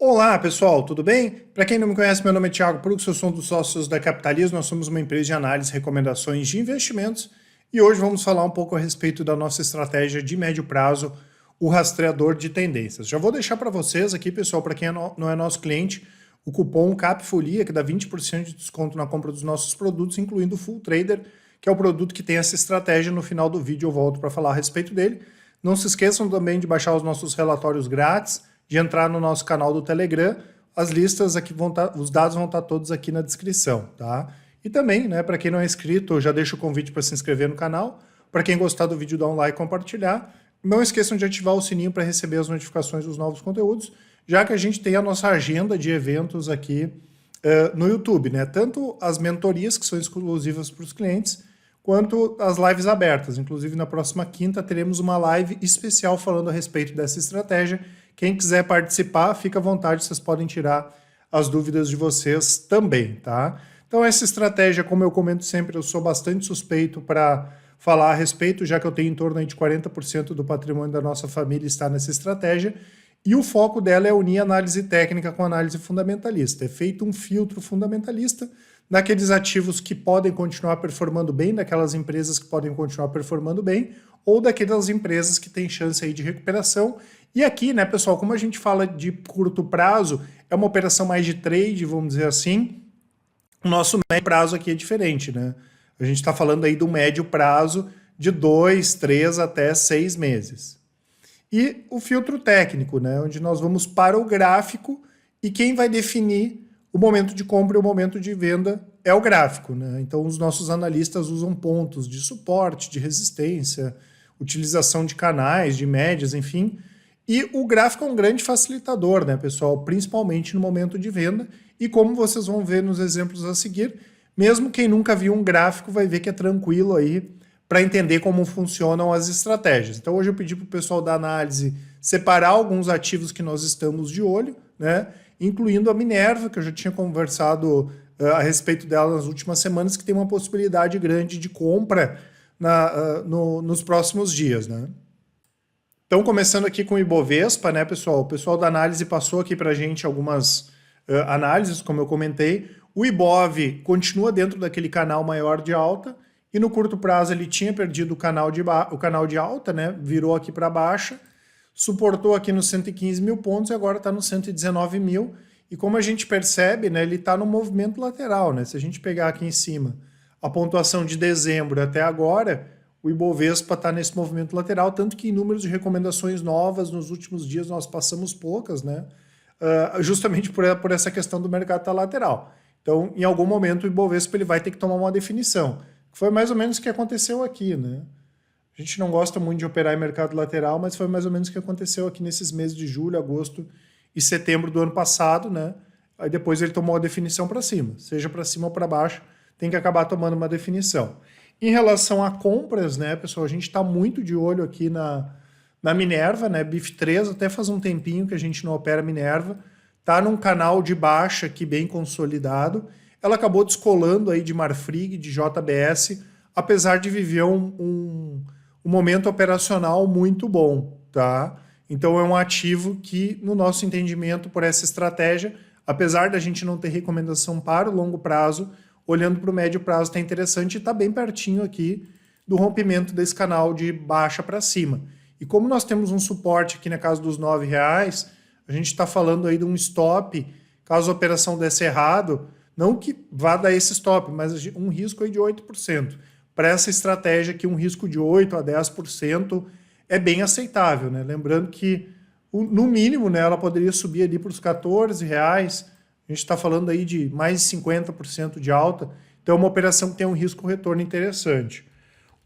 Olá pessoal, tudo bem? Para quem não me conhece, meu nome é Thiago Prux, eu sou um dos sócios da Capitalismo, nós somos uma empresa de análise e recomendações de investimentos e hoje vamos falar um pouco a respeito da nossa estratégia de médio prazo, o rastreador de tendências. Já vou deixar para vocês aqui, pessoal, para quem não é nosso cliente, o cupom CAPFOLIA, que dá 20% de desconto na compra dos nossos produtos, incluindo o Full Trader, que é o produto que tem essa estratégia. No final do vídeo eu volto para falar a respeito dele. Não se esqueçam também de baixar os nossos relatórios grátis, de entrar no nosso canal do Telegram. As listas aqui os dados vão estar todos aqui na descrição, tá? E também, né, para quem não é inscrito, eu já deixo o convite para se inscrever no canal. Para quem gostar do vídeo, dá um like e compartilhar. Não esqueçam de ativar o sininho para receber as notificações dos novos conteúdos, já que a gente tem a nossa agenda de eventos aqui no YouTube, né? Tanto as mentorias, que são exclusivas para os clientes, quanto as lives abertas. Inclusive, na próxima quinta, teremos uma live especial falando a respeito dessa estratégia. Quem quiser participar, fica à vontade, vocês podem tirar as dúvidas de vocês também, tá? Então, essa estratégia, como eu comento sempre, eu sou bastante suspeito para falar a respeito, já que eu tenho em torno de 40% do patrimônio da nossa família está nessa estratégia, e o foco dela é unir análise técnica com análise fundamentalista. É feito um filtro fundamentalista naqueles ativos que podem continuar performando bem, daquelas empresas que podem continuar performando bem, ou daquelas empresas que têm chance aí de recuperação. E aqui, né, pessoal, como a gente fala de curto prazo, é uma operação mais de trade, vamos dizer assim, o nosso médio prazo aqui é diferente, né? A gente está falando aí do médio prazo de 2, 3 até 6 meses. E o filtro técnico, né, onde nós vamos para o gráfico e quem vai definir o momento de compra e o momento de venda é o gráfico, né? Então os nossos analistas usam pontos de suporte, de resistência, utilização de canais, de médias, enfim. E o gráfico é um grande facilitador, né, pessoal? Principalmente no momento de venda. E como vocês vão ver nos exemplos a seguir, mesmo quem nunca viu um gráfico vai ver que é tranquilo aí para entender como funcionam as estratégias. Então hoje eu pedi para o pessoal da análise separar alguns ativos que nós estamos de olho, né? Incluindo a Minerva, que eu já tinha conversado a respeito dela nas últimas semanas, que tem uma possibilidade grande de compra nos próximos dias, né? Então, começando aqui com o Ibovespa, né, pessoal? O pessoal da análise passou aqui para a gente algumas análises, como eu comentei. O Ibov continua dentro daquele canal maior de alta e no curto prazo ele tinha perdido o canal de alta, né? Virou aqui para baixa, suportou aqui nos 115 mil pontos e agora está nos 119 mil. E como a gente percebe, né, ele está no movimento lateral, né? Se a gente pegar aqui em cima a pontuação de dezembro até agora, o Ibovespa está nesse movimento lateral, tanto que em números de recomendações novas nos últimos dias nós passamos poucas, né? Justamente por essa questão do mercado estar lateral. Então, em algum momento, o Ibovespa ele vai ter que tomar uma definição. Foi mais ou menos o que aconteceu aqui, né? A gente não gosta muito de operar em mercado lateral, mas foi mais ou menos o que aconteceu aqui nesses meses de julho, agosto e setembro do ano passado, né? Aí depois ele tomou a definição para cima. Seja para cima ou para baixo, tem que acabar tomando uma definição. Em relação a compras, né, pessoal, a gente está muito de olho aqui na Minerva, né, BIF3, até faz um tempinho que a gente não opera Minerva, tá num canal de baixa aqui bem consolidado. Ela acabou descolando aí de Marfrig, de JBS, apesar de viver um momento operacional muito bom, tá? Então é um ativo que, no nosso entendimento por essa estratégia, apesar da gente não ter recomendação para o longo prazo, olhando para o médio prazo está interessante e está bem pertinho aqui do rompimento desse canal de baixa para cima. E como nós temos um suporte aqui na casa dos R$9, a gente está falando aí de um stop, caso a operação desse errado, não que vá dar esse stop, mas um risco aí de 8%. Para essa estratégia aqui, um risco de 8% a 10% é bem aceitável, né? Lembrando que, no mínimo, né, ela poderia subir ali para os R$14, a gente está falando aí de mais de 50% de alta, então é uma operação que tem um risco-retorno interessante.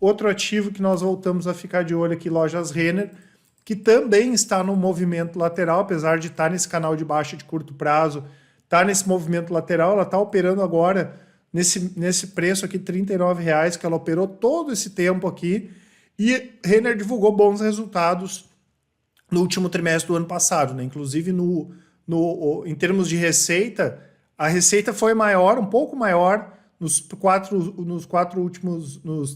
Outro ativo que nós voltamos a ficar de olho aqui, Lojas Renner, que também está no movimento lateral, apesar de estar nesse canal de baixa de curto prazo, está nesse movimento lateral, ela está operando agora nesse preço aqui, R$39, que ela operou todo esse tempo aqui, e Renner divulgou bons resultados no último trimestre do ano passado, né? Inclusive em termos de receita, a receita foi maior, um pouco maior, nos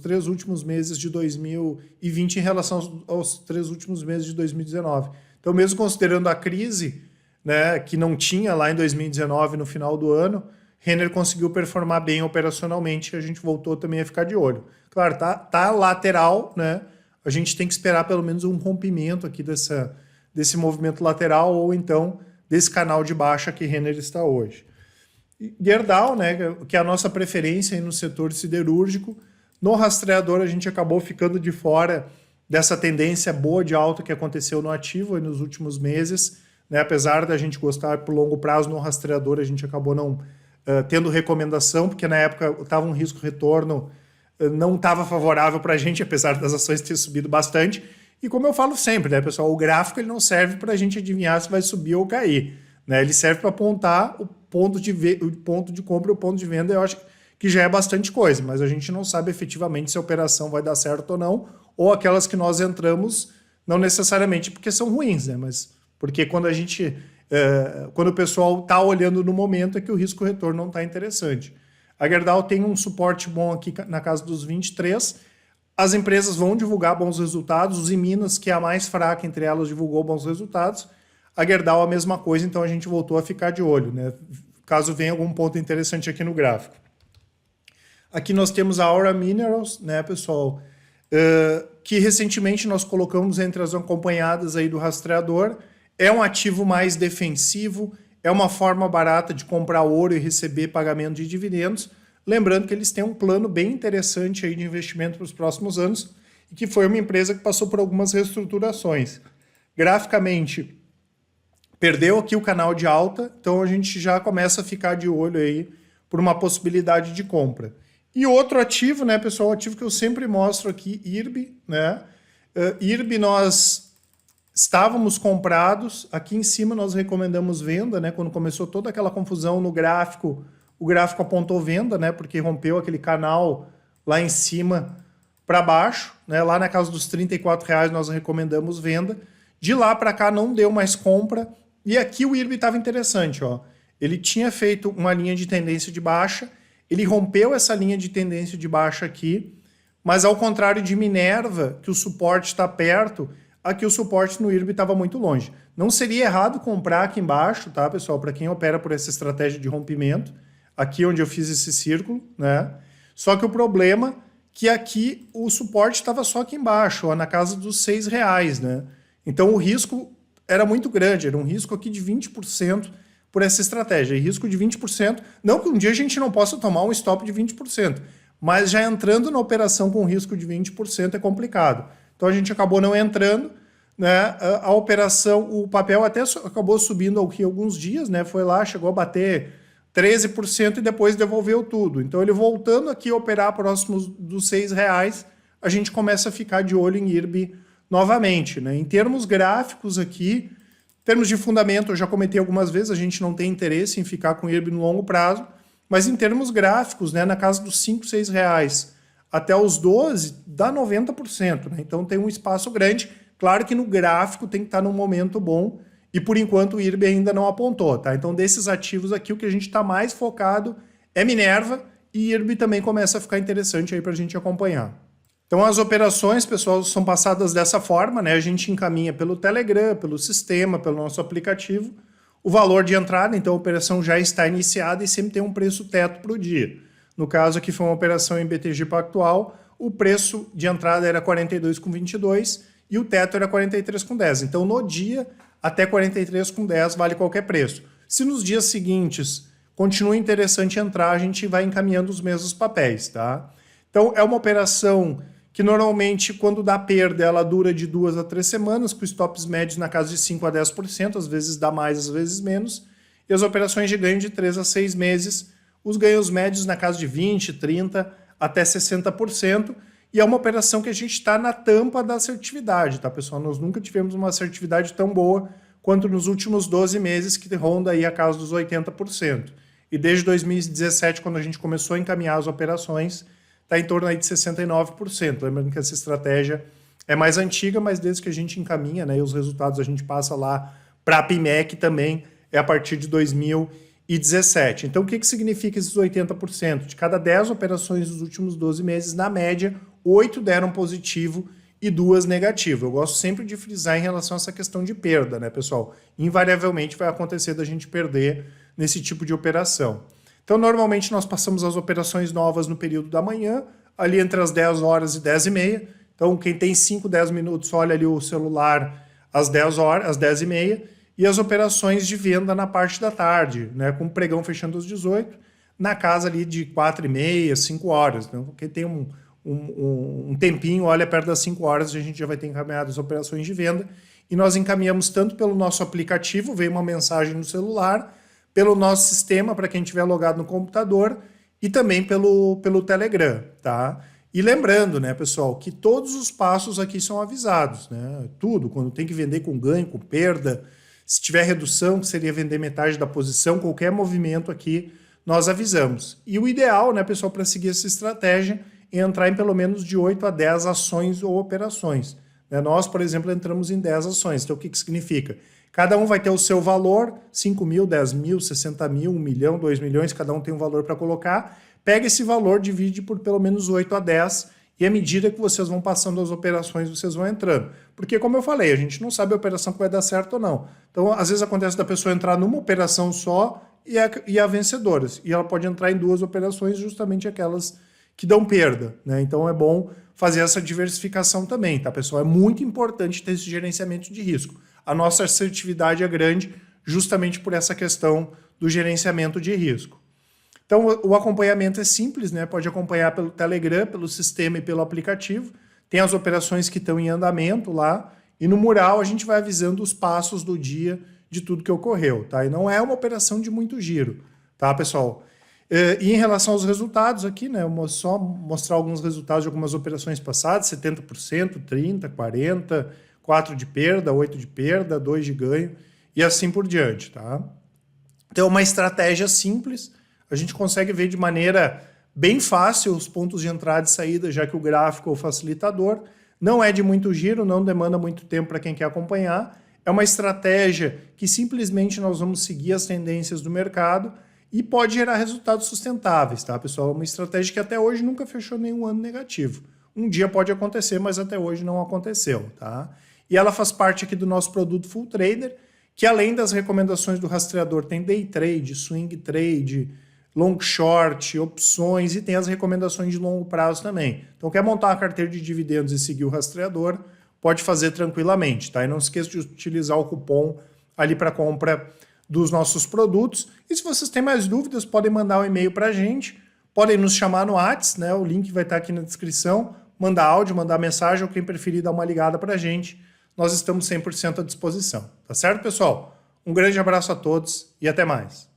três últimos meses de 2020 em relação aos 3 últimos meses de 2019. Então, mesmo considerando a crise, né, que não tinha lá em 2019, no final do ano, Renner conseguiu performar bem operacionalmente e a gente voltou também a ficar de olho. Claro, tá lateral, né? A gente tem que esperar pelo menos um rompimento aqui desse movimento lateral ou então desse canal de baixa que Renner está hoje. Gerdau, né, que é a nossa preferência aí no setor siderúrgico. No rastreador a gente acabou ficando de fora dessa tendência boa de alta que aconteceu no ativo aí nos últimos meses, né? Apesar da gente gostar por longo prazo no rastreador, a gente acabou não tendo recomendação, porque na época estava um risco-retorno, não estava favorável para a gente, apesar das ações terem subido bastante. E como eu falo sempre, né, pessoal, o gráfico ele não serve para a gente adivinhar se vai subir ou cair, né? Ele serve para apontar o ponto de compra e o ponto de venda. Eu acho que já é bastante coisa, mas a gente não sabe efetivamente se a operação vai dar certo ou não, ou aquelas que nós entramos, não necessariamente porque são ruins, né? Mas porque quando a gente... quando o pessoal está olhando no momento é que o risco-retorno não está interessante. A Gerdau tem um suporte bom aqui na casa dos 23. As empresas vão divulgar bons resultados. Os Minas, que é a mais fraca entre elas, divulgou bons resultados. A Gerdau a mesma coisa, então a gente voltou a ficar de olho, né? Caso venha algum ponto interessante aqui no gráfico. Aqui nós temos a Aura Minerals, né, pessoal? Que recentemente nós colocamos entre as acompanhadas aí do rastreador. É um ativo mais defensivo, é uma forma barata de comprar ouro e receber pagamento de dividendos. Lembrando que eles têm um plano bem interessante aí de investimento para os próximos anos e que foi uma empresa que passou por algumas reestruturações. Graficamente, perdeu aqui o canal de alta, então a gente já começa a ficar de olho aí por uma possibilidade de compra. E outro ativo, né, pessoal, ativo que eu sempre mostro aqui, IRB, né? IRB nós... estávamos comprados, aqui em cima nós recomendamos venda, né? Quando começou toda aquela confusão no gráfico, o gráfico apontou venda, né? Porque rompeu aquele canal lá em cima para baixo, né? Lá na casa dos R$34 nós recomendamos venda. De lá para cá não deu mais compra. E aqui o IRB estava interessante, ó. Ele tinha feito uma linha de tendência de baixa, ele rompeu essa linha de tendência de baixa aqui, mas ao contrário de Minerva, que o suporte está perto, aqui o suporte no IRB estava muito longe. Não seria errado comprar aqui embaixo, tá, pessoal? Para quem opera por essa estratégia de rompimento, aqui onde eu fiz esse círculo, né? Só que o problema é que aqui o suporte estava só aqui embaixo, ó, na casa dos R$6, né? Então o risco era muito grande, era um risco aqui de 20% por essa estratégia. E risco de 20%, não que um dia a gente não possa tomar um stop de 20%, mas já entrando na operação com risco de 20% é complicado. Então a gente acabou não entrando, né? A operação, o papel até acabou subindo aqui alguns dias, né? Foi lá, chegou a bater 13% e depois devolveu tudo. Então ele voltando aqui a operar próximos dos R$6, a gente começa a ficar de olho em IRB novamente, né? Em termos gráficos aqui, em termos de fundamento, eu já comentei algumas vezes, a gente não tem interesse em ficar com IRB no longo prazo, mas em termos gráficos, né? Na casa dos R$5, R$6 até os 12, dá 90%, né? Então tem um espaço grande. Claro que no gráfico tem que estar num momento bom e por enquanto o IRB ainda não apontou, tá? Então desses ativos aqui, o que a gente está mais focado é Minerva e IRB também começa a ficar interessante aí para a gente acompanhar. Então as operações, pessoal, são passadas dessa forma, né? A gente encaminha pelo Telegram, pelo sistema, pelo nosso aplicativo, o valor de entrada, então a operação já está iniciada e sempre tem um preço teto para o dia. No caso aqui foi uma operação em BTG Pactual, o preço de entrada era 42,22 e o teto era 43,10. Então no dia até 43,10 vale qualquer preço. Se nos dias seguintes continua interessante entrar, a gente vai encaminhando os mesmos papéis, tá? Então é uma operação que normalmente quando dá perda ela dura de 2 a 3 semanas, com stops médios na casa de 5 a 10%, às vezes dá mais, às vezes menos, e as operações de ganho de 3 a 6 meses, os ganhos médios na casa de 20, 30 até 60%, e é uma operação que a gente está na tampa da assertividade, tá, pessoal? Nós nunca tivemos uma assertividade tão boa quanto nos últimos 12 meses, que ronda aí a casa dos 80%. E desde 2017, quando a gente começou a encaminhar as operações, está em torno aí de 69%. Lembrando que essa estratégia é mais antiga, mas desde que a gente encaminha, né, e os resultados a gente passa lá para a PIMEC também, é a partir de 2017. Então, o que significa esses 80%? De cada 10 operações dos últimos 12 meses, na média, 8 deram positivo e 2 negativas. Eu gosto sempre de frisar em relação a essa questão de perda, né, pessoal? Invariavelmente vai acontecer da gente perder nesse tipo de operação. Então, normalmente nós passamos as operações novas no período da manhã, ali entre as 10 horas e 10 e meia. Então, quem tem 5, 10 minutos, olha ali o celular às 10 horas, às 10 e meia, e as operações de venda na parte da tarde, né, com o pregão fechando às 18, na casa ali de 4 e meia, 5 horas. Então, quem tem um tempinho, olha perto das 5 horas, a gente já vai ter encaminhado as operações de venda, e nós encaminhamos tanto pelo nosso aplicativo, veio uma mensagem no celular, pelo nosso sistema, para quem estiver logado no computador, e também pelo Telegram, tá? E lembrando, né, pessoal, que todos os passos aqui são avisados, né? Tudo, quando tem que vender com ganho, com perda, se tiver redução, que seria vender metade da posição, qualquer movimento aqui, nós avisamos. E o ideal, né, pessoal, para seguir essa estratégia é entrar em pelo menos de 8 a 10 ações ou operações. Né? Nós, por exemplo, entramos em 10 ações. Então, o que significa? Cada um vai ter o seu valor, 5 mil, 10 mil, 60 mil, 1 milhão, 2 milhões, cada um tem um valor para colocar. Pega esse valor, divide por pelo menos 8 a 10 e à medida que vocês vão passando as operações, vocês vão entrando. Porque, como eu falei, a gente não sabe a operação que vai dar certo ou não. Então, às vezes acontece da pessoa entrar numa operação só e a vencedora. E ela pode entrar em 2 operações, justamente aquelas que dão perda, né? Então é bom fazer essa diversificação também, tá, pessoal? É muito importante ter esse gerenciamento de risco. A nossa assertividade é grande justamente por essa questão do gerenciamento de risco. Então o acompanhamento é simples, né? Pode acompanhar pelo Telegram, pelo sistema e pelo aplicativo. Tem as operações que estão em andamento lá e no mural a gente vai avisando os passos do dia de tudo que ocorreu, tá? E não é uma operação de muito giro, tá, pessoal? E em relação aos resultados aqui, né, eu vou só mostrar alguns resultados de algumas operações passadas, 70%, 30%, 40%, 4% de perda, 8% de perda, 2% de ganho e assim por diante, tá? Então, uma estratégia simples, a gente consegue ver de maneira bem fácil os pontos de entrada e saída, já que o gráfico é o facilitador, não é de muito giro, não demanda muito tempo para quem quer acompanhar, é uma estratégia que simplesmente nós vamos seguir as tendências do mercado e pode gerar resultados sustentáveis, tá, pessoal? É uma estratégia que até hoje nunca fechou nenhum ano negativo. Um dia pode acontecer, mas até hoje não aconteceu, tá? E ela faz parte aqui do nosso produto Full Trader, que além das recomendações do rastreador, tem Day Trade, Swing Trade, Long Short, opções e tem as recomendações de longo prazo também. Então, quer montar uma carteira de dividendos e seguir o rastreador, pode fazer tranquilamente, tá? E não esqueça de utilizar o cupom ali para compra dos nossos produtos. E se vocês têm mais dúvidas, podem mandar um e-mail para a gente, podem nos chamar no WhatsApp, né? O link vai estar aqui na descrição, mandar áudio, mandar mensagem, ou quem preferir dar uma ligada para a gente. Nós estamos 100% à disposição. Tá certo, pessoal? Um grande abraço a todos e até mais.